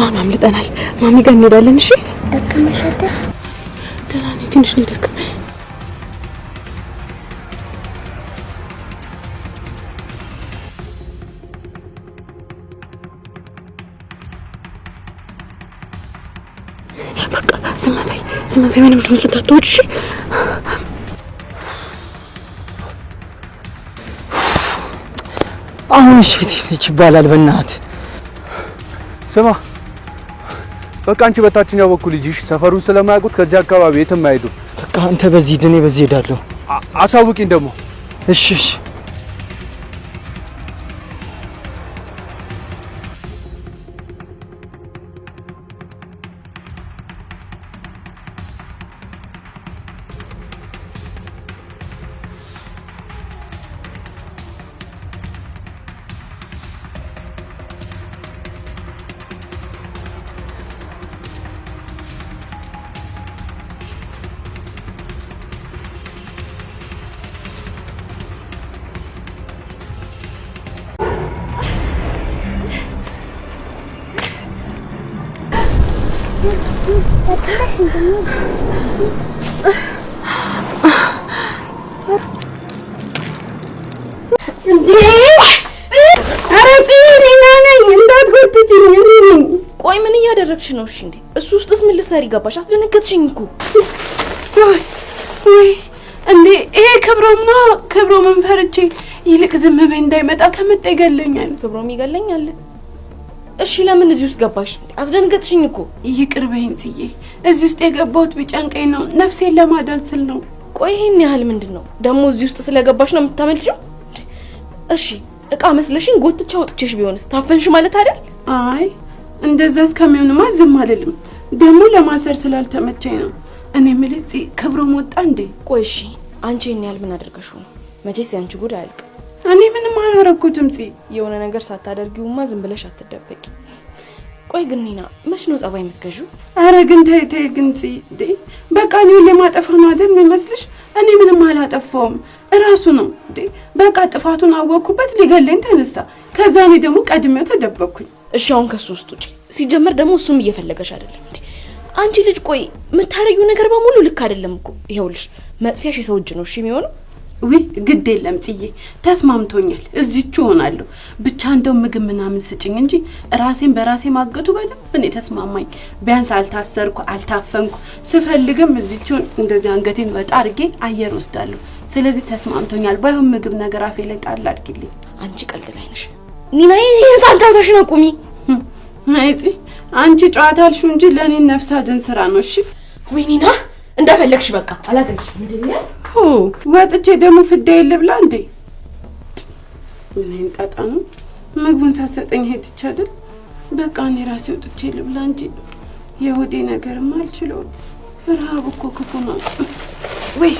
አሁን አምልጠናል። ማሚ ጋር እንሄዳለን። እሺ ደከመሽ አይደል? ደህና ነኝ፣ ትንሽ ነው የደከመኝ። በቃ ዝም በይ፣ ምንም ድምፅ እንዳትወጪ እሺ? አሁን እሺ ይባላል። በእናትህ ስማ፣ በቃ አንቺ በታችኛው በኩል ልጅሽ ሰፈሩን ስለማያውቁት ከዚህ አካባቢ የትም አይሄዱ። በቃ አንተ በዚህ ድኔ በዚህ ሄዳለሁ። አሳውቂኝ ደግሞ። እሺ ቆይ ምን እያደረግሽ ነው? እሺ እንዴ እሱ ውስጥስ ምን ልትሰሪ ገባሽ? አስደነገጥሽኝ እኮ። ወይ እንዴ ይሄ ክብሮምን ፈርቼ ይልቅ ዝም በይ እንዳይመጣ ከመጣ ይገለኛል። ክብሮም ይገለኛል? እሺ ለምን እዚህ ውስጥ ገባሽ? አስደነገጥሽኝ እኮ። ይቅር በይኝ ጽዬ፣ እዚህ ውስጥ የገባሁት ቢጨንቀኝ ነው፣ ነፍሴን ለማዳን ስል ነው። ቆይ ይሄን ያህል ምንድነው ደግሞ? እዚህ ውስጥ ስለገባሽ ነው የምታመልጪው? እሺ እቃ መስለሽኝ ጎትቻ ወጥቼሽ ቢሆንስ ታፈንሽ ማለት አይደል? አይ እንደዛ እስከሚሆንማ ዝም አልልም። ደግሞ ለማሰር ስላልተመቸኝ ነው። እኔ ምልጽ ክብሮም ወጣ እንዴ? ቆይ እሺ አንቺ እኔ ያል ምን አደርጋሽው ነው? መቼስ ያንቺ ጉድ አያልቅ። እኔ ምንም አላረኩትም። የሆነ ነገር ሳታደርጊውማ ዝም ብለሽ አትደበቂ። ቆይ ግን ኒና መች ነው ጸባይ የምትገዢው? አረ ግን ተይ ግን በቃ ነው ለማጠፋ ነው አይደል የሚመስልሽ? እኔ ምንም አላጠፋውም፣ እራሱ ነው እንዴ። በቃ ጥፋቱን አወኩበት፣ ሊገለኝ ተነሳ። ከዛ እኔ ደግሞ ቀድሜው ተደበቅኩኝ። እሺ አሁን ከሱ ውስጥ ውጪ። ሲጀመር ደግሞ እሱም እየፈለገሽ አይደለም እንዴ? አንቺ ልጅ ቆይ የምታረጊው ነገር በሙሉ ልክ አይደለም እኮ። ይኸውልሽ መጥፊያሽ የሰው እጅ ነው እሺ የሚሆነው። ወይ ግድ የለም ጽዬ፣ ተስማምቶኛል። እዚቹ ሆናለሁ። ብቻ እንደው ምግብ ምናምን ስጭኝ እንጂ ራሴን በራሴ ማገቱ በደንብ እኔ ተስማማኝ። ቢያንስ አልታሰርኩ አልታፈንኩ። ስፈልግም እዚቹ እንደዚህ አንገቴን ወጣ አድርጌ አየር ወስዳለሁ። ስለዚህ ተስማምቶኛል። ባይሆን ምግብ ነገር አፌ ላይ ጣል አድርጊልኝ። አንቺ ቀልድ ላይ ነሽ ኒና። ይሄን ሳንታውታሽን አቁሚ። አይጺ አንቺ ጨዋታ አልሹ እንጂ ለኔ ነፍስ አድን ስራ ነው። እሺ ወይ ኒና እንደፈለግሽ በቃ አላገኝሽ። ምንድነው ወጥቼ ደግሞ ፍዳዬ ልብላ እንዴ? ምን እንጣጣ ነው? ምግቡን ሳሰጠኝ ሄድቻ አይደል? በቃ እኔ ራሴ ወጥቼ ልብላ እንጂ የሆዴ ነገርም አልችለው። ረሃብ እኮ ክፉ ነው። ወይ